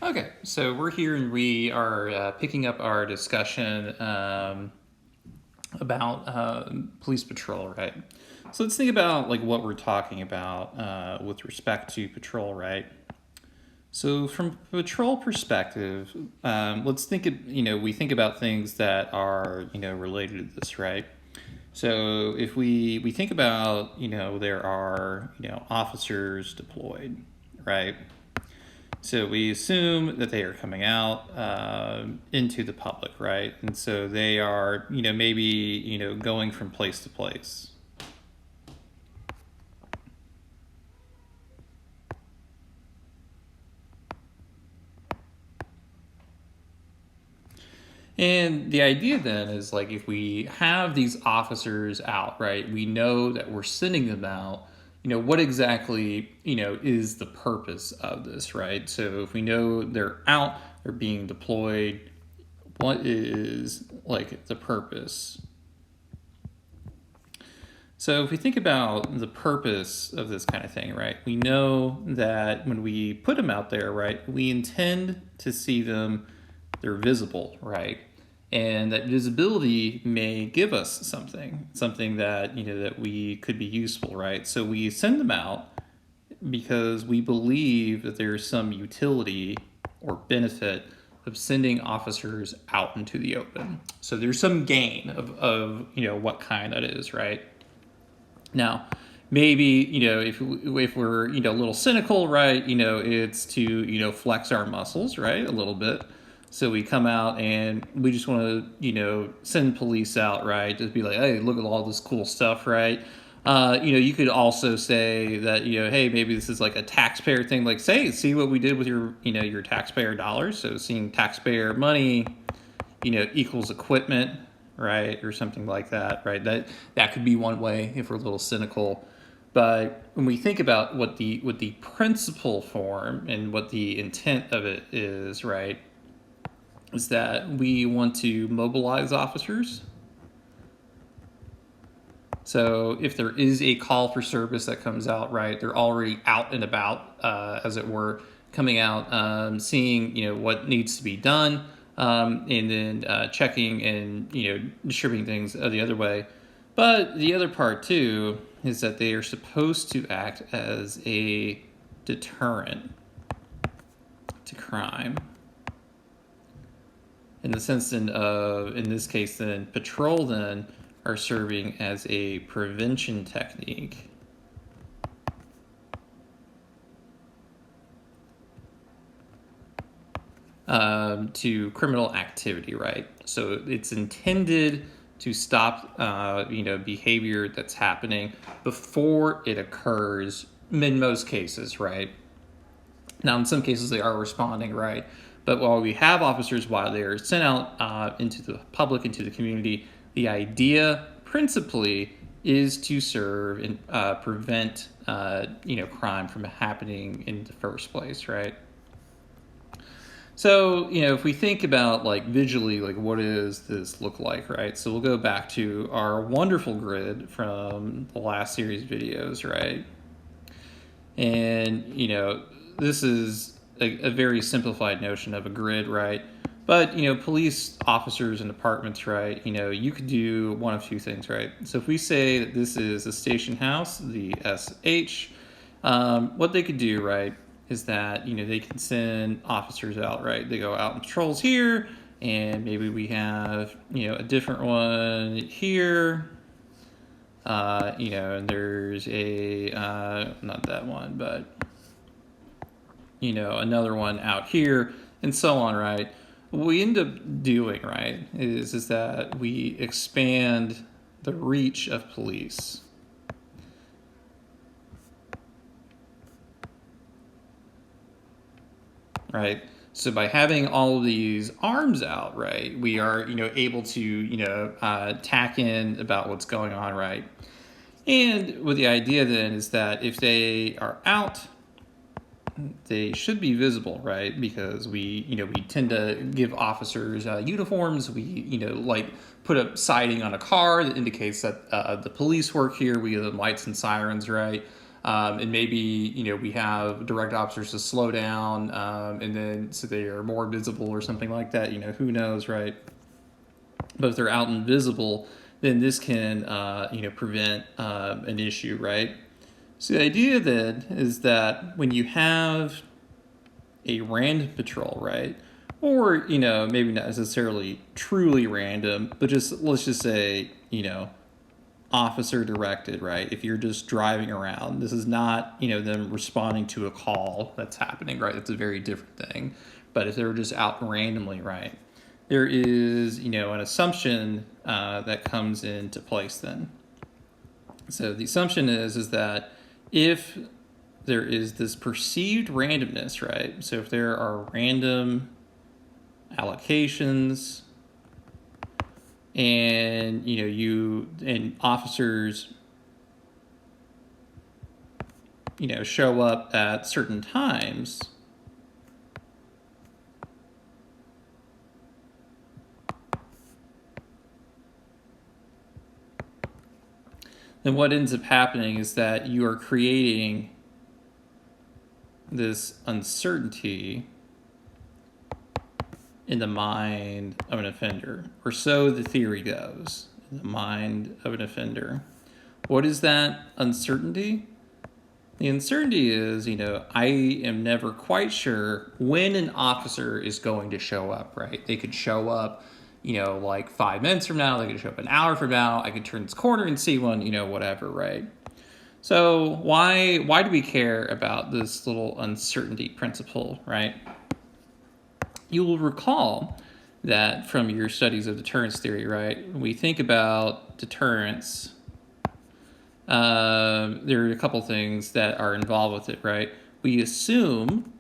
Okay, so we're here and we are picking up our discussion about police patrol, right? So let's think about like what we're talking about with respect to patrol, right? So from a patrol perspective, let's think of, we think about things that are, related to this, right? So if we think about, there are, officers deployed, right? So we assume that they are coming out into the public, right? And so they are, maybe, going from place to place. And the idea then is like if we have these officers out, right, we know that we're sending them out, what exactly, is the purpose of this, right? So if we know they're out, they're being deployed, what is like the purpose? So if we think about the purpose of this kind of thing, right, we know that when we put them out there, right, we intend to see them, they're visible, right? And that visibility may give us something that, that we could be useful, right? So we send them out because we believe that there's some utility or benefit of sending officers out into the open. So there's some gain of what kind that is, right? Now, maybe, if we're, a little cynical, right, it's to, flex our muscles, right, a little bit. So we come out and we just want to, send police out, right, just be like, hey, look at all this cool stuff, right? You could also say that, hey, maybe this is like a taxpayer thing, like see what we did with your, your taxpayer dollars. So seeing taxpayer money, equals equipment, right, or something like that, right? That could be one way if we're a little cynical. But when we think about what the principal form and what the intent of it is, right, is that we want to mobilize officers. So if there is a call for service that comes out, right, they're already out and about, as it were, coming out, seeing what needs to be done, and then checking and distributing things the other way. But the other part too is that they are supposed to act as a deterrent to crime. In the sense then of, in this case, then patrol then are serving as a prevention technique. To criminal activity, right? So it's intended to stop, behavior that's happening before it occurs. In most cases, right? Now, in some cases, they are responding, right? But while we have officers, while they're sent out into the public, into the community, the idea principally is to serve and prevent, crime from happening in the first place, right? So, if we think about like visually, like what does this look like, right? So we'll go back to our wonderful grid from the last series videos, right? And, this is a very simplified notion of a grid, right? But, police officers and departments, right, you could do one of two things, right? So if we say that this is a station house, the SH, what they could do, right, is that, they can send officers out, right? They go out and patrols here, and maybe we have, a different one here, and there's a, not that one, but, another one out here, and so on, right? What we end up doing, right, is that we expand the reach of police. Right? So by having all of these arms out, right, we are, able to, tack in about what's going on, right? And what the idea then is that if they are out, they should be visible, right? Because we tend to give officers uniforms. We, like put a siding on a car that indicates that the police work here. We give them lights and sirens, right? And maybe, we have direct officers to slow down, and then so they are more visible or something like that. Who knows, right? But if they're out and visible, then this can, prevent an issue, right? So the idea then is that when you have a random patrol, right? Or, maybe not necessarily truly random, but let's just say, officer directed, right? If you're just driving around, this is not, them responding to a call that's happening, right? That's a very different thing. But if they're just out randomly, right? There is, an assumption that comes into place then. So the assumption is that if there is this perceived randomness, right? So if there are random allocations, and and officers show up at certain times, then what ends up happening is that you are creating this uncertainty in the mind of an offender, or so the theory goes, in the mind of an offender. What is that uncertainty? The uncertainty is, I am never quite sure when an officer is going to show up, right? They could show up, like 5 minutes from now, they could show up an hour from now, I could turn this corner and see one, whatever, right? So why do we care about this little uncertainty principle, right? You will recall that from your studies of deterrence theory, right? When we think about deterrence, there are a couple things that are involved with it, right? We assume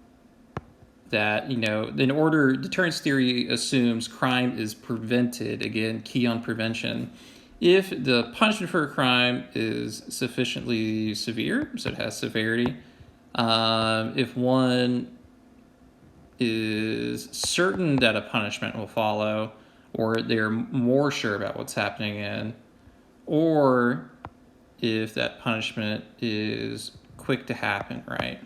that, deterrence theory assumes crime is prevented, again, key on prevention, if the punishment for a crime is sufficiently severe, so it has severity, if one is certain that a punishment will follow, or they're more sure about what's happening in, or if that punishment is quick to happen, right?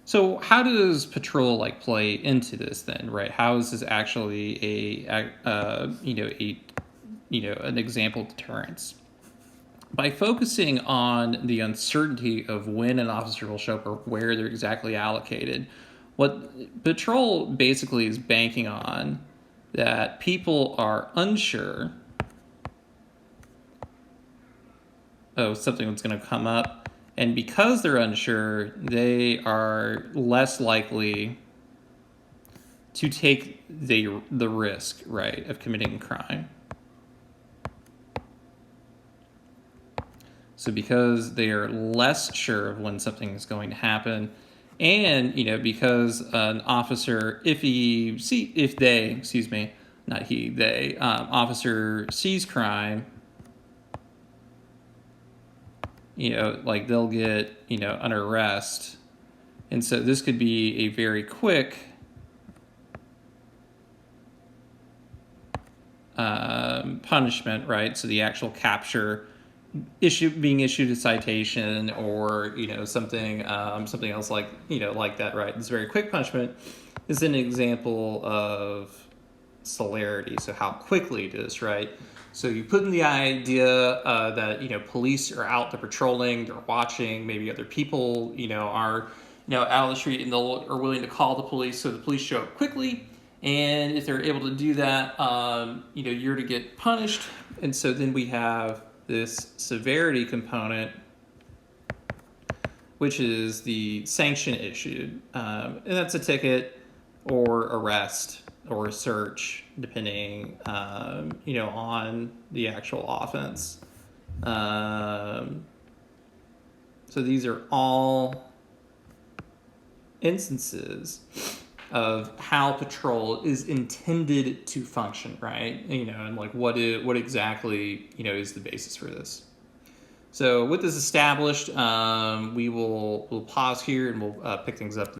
So how does patrol play into this then, right? How is this actually an example of deterrence? By focusing on the uncertainty of when an officer will show up or where they're exactly allocated, what patrol basically is banking on that people are unsure of something that's going to come up, and because they're unsure, they are less likely to take the risk, right, of committing a crime. So because they are less sure of when something is going to happen, and because an officer, officer sees crime, they'll get under arrest, and so this could be a very quick punishment, right? So the actual capture, being issued a citation, or something else like that, right? This very quick punishment is an example of celerity, so how quickly it is, right? So you put in the idea that police are out, they're patrolling, they're watching, maybe other people are out on the street, and are willing to call the police, so the police show up quickly, and if they're able to do that, you're to get punished. And so then we have this severity component, which is the sanction issued, and that's a ticket or arrest or a search, depending on the actual offense. So these are all instances of how patrol is intended to function, right? And what exactly is the basis for this. So with this established, we'll pause here, and we'll pick things up